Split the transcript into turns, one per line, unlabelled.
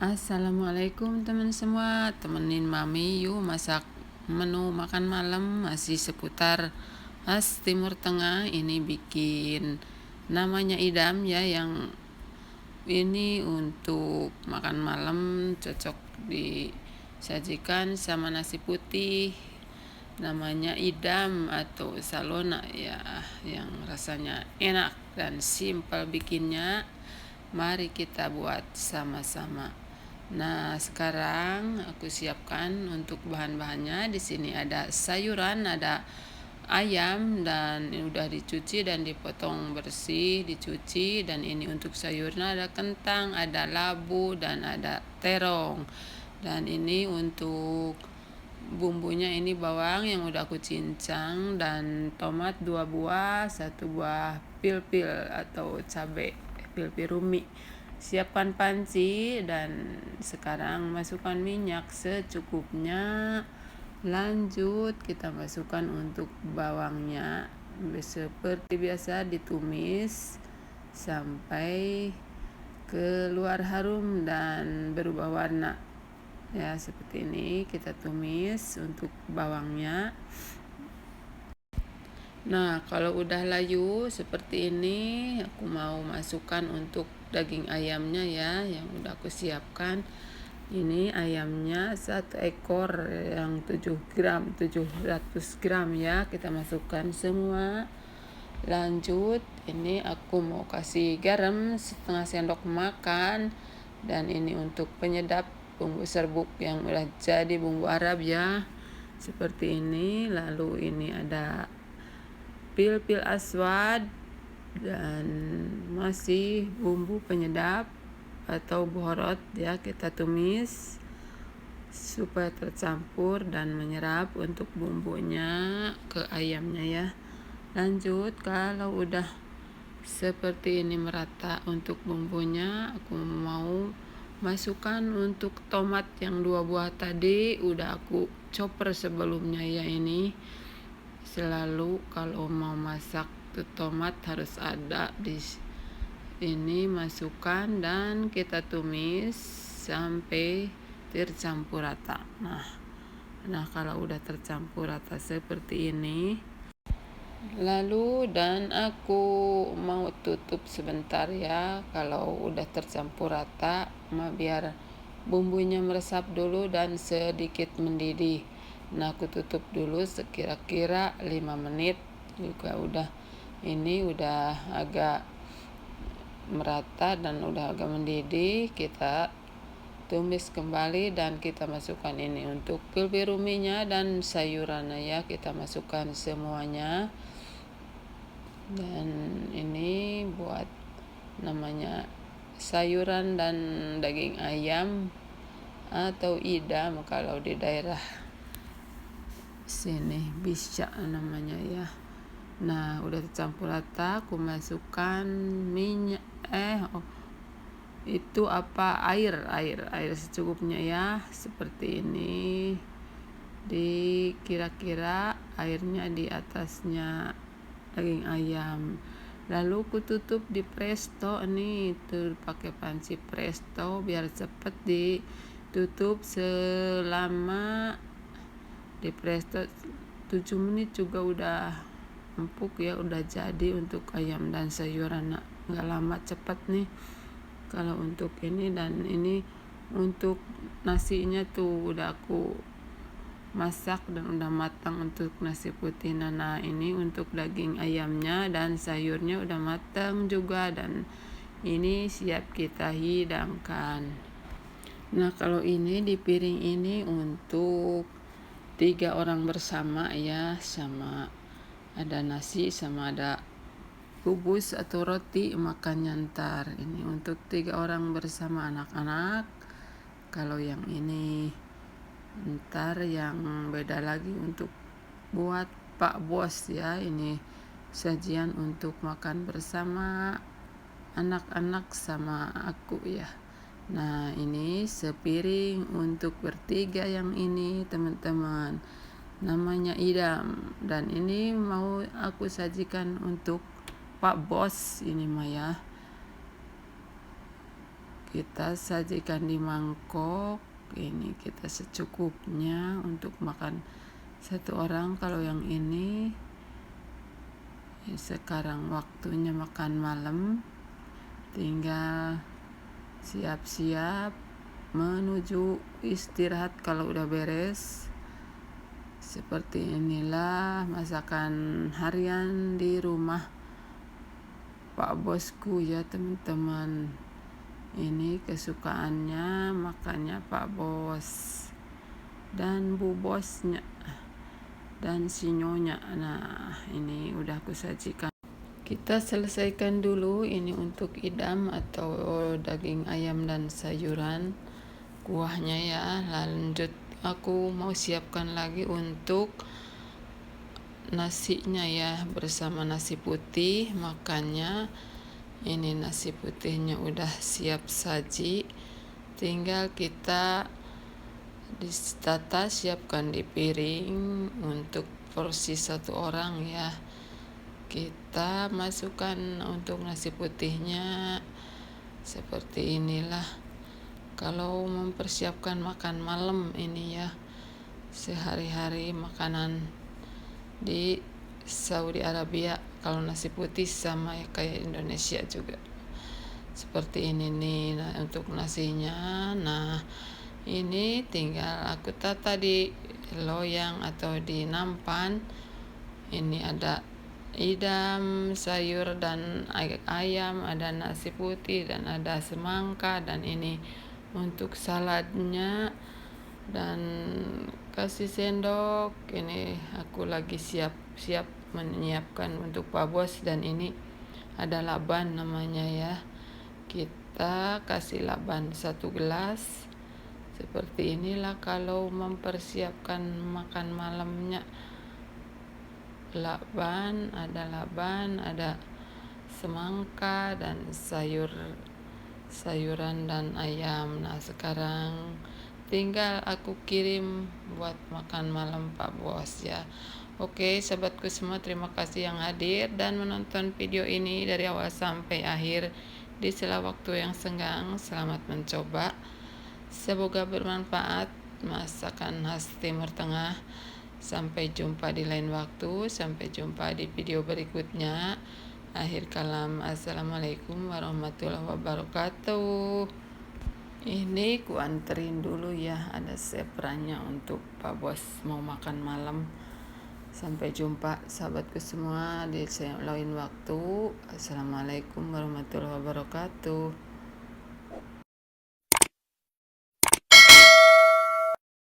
Assalamualaikum teman semua, temenin Mami yuk masak menu makan malam masih seputar khas Timur Tengah. Ini bikin namanya idam ya, yang ini untuk makan malam cocok disajikan sama nasi putih. Namanya idam atau salona ya, yang rasanya enak dan simpel bikinnya. Mari kita buat sama-sama. Nah, sekarang aku siapkan untuk bahan-bahannya. Di sini ada sayuran, ada ayam dan ini udah dicuci dan dipotong bersih, dicuci. Dan ini untuk sayurnya ada kentang, ada labu dan ada terong. Dan ini untuk bumbunya, ini bawang yang udah aku cincang dan tomat 2 buah, 1 buah pil-pil atau cabai pil-pil rumi. Siapkan panci dan sekarang masukkan minyak secukupnya. Lanjut kita masukkan untuk bawangnya. Seperti biasa ditumis sampai keluar harum dan berubah warna. Ya, seperti ini kita tumis untuk bawangnya. Nah, kalau udah layu seperti ini, aku mau masukkan untuk daging ayamnya ya, yang udah aku siapkan. Ini ayamnya 1 ekor yang 700 gram ya, kita masukkan semua. Lanjut, ini aku mau kasih garam setengah sendok makan. Dan ini untuk penyedap bumbu serbuk yang udah jadi bumbu Arab ya, seperti ini. Lalu ini ada pil-pil aswad dan masih bumbu penyedap atau bohorot ya, kita tumis supaya tercampur dan menyerap untuk bumbunya ke ayamnya ya. Lanjut, kalau udah seperti ini merata untuk bumbunya, aku mau masukkan untuk tomat yang 2 buah tadi udah aku chopper sebelumnya ya. Ini selalu kalau mau masak tomat harus ada di ini, masukkan dan kita tumis sampai tercampur rata. Nah kalau udah tercampur rata seperti ini, lalu dan aku mau tutup sebentar ya. Kalau udah tercampur rata, biar bumbunya meresap dulu dan sedikit mendidih. Nah, aku tutup dulu sekira-kira 5 menit juga udah. Ini udah agak merata dan udah agak mendidih. Kita tumis kembali dan kita masukkan ini untuk pil-pil ruminya dan sayurannya ya, kita masukkan semuanya. Dan ini buat namanya sayuran dan daging ayam atau idam kalau di daerah sini bisa namanya ya. Nah, udah tercampur rata, aku masukkan minyak air secukupnya ya, seperti ini. Di kira-kira airnya di atasnya daging ayam. Lalu aku tutup di presto nih, tuh pakai panci presto biar cepet ditutup selama di presto 7 menit juga udah empuk ya, udah jadi untuk ayam dan sayuran. Nggak lama, cepet nih kalau untuk ini. Dan ini untuk nasinya tuh udah aku masak dan udah matang untuk nasi putih. Nah ini untuk daging ayamnya dan sayurnya udah matang juga dan ini siap kita hidangkan. Nah, kalau ini di piring ini untuk 3 orang bersama ya, sama ada nasi sama ada kubus atau roti makannya ntar. Ini untuk 3 orang bersama anak-anak. Kalau yang ini ntar yang beda lagi untuk buat Pak Bos ya. Ini sajian untuk makan bersama anak-anak sama aku ya. Nah, ini sepiring untuk bertiga yang ini teman-teman. Namanya idam dan ini mau aku sajikan untuk Pak Bos ini mah ya. kita sajikan di mangkok. Ini kita secukupnya untuk makan satu orang. Kalau yang ini sekarang waktunya makan malam, tinggal siap-siap menuju istirahat kalau udah beres. Seperti inilah masakan harian di rumah Pak Bosku ya teman-teman. Ini kesukaannya makannya Pak Bos dan Bu Bosnya dan si Nyonya. Nah, ini udah aku sajikan. Kita selesaikan dulu ini untuk idam atau daging ayam dan sayuran kuahnya ya. Lanjut aku mau siapkan lagi untuk nasinya ya, bersama nasi putih makannya. Ini nasi putihnya udah siap saji, tinggal kita ditata siapkan di piring untuk porsi satu orang ya. Kita masukkan untuk nasi putihnya seperti inilah. Kalau mempersiapkan makan malam ini ya, sehari-hari makanan di Saudi Arabia, kalau nasi putih sama kayak Indonesia juga seperti ini nih. Nah, untuk nasinya, nah ini tinggal aku tata di loyang atau di nampan. Ini ada idam, sayur dan ayam, ada nasi putih dan ada semangka, dan ini untuk saladnya. Dan kasih sendok. Ini aku lagi siap-siap menyiapkan untuk Pak Bos, dan ini ada laban namanya ya. Kita kasih laban 1 gelas. Seperti inilah kalau mempersiapkan makan malamnya. Laban, ada semangka dan sayuran dan ayam. Nah, sekarang tinggal aku kirim buat makan malam Pak Bos ya. Oke, sahabatku semua, terima kasih yang hadir dan menonton video ini dari awal sampai akhir. Di sela waktu yang senggang, selamat mencoba. Semoga bermanfaat masakan khas Timur Tengah. Sampai jumpa di lain waktu, sampai jumpa di video berikutnya. Akhir kalam, assalamualaikum warahmatullahi wabarakatuh. Ini ku anterin dulu ya, ada sepranya untuk Pak Bos mau makan malam. Sampai jumpa sahabatku semua di lain waktu. Assalamualaikum warahmatullahi wabarakatuh.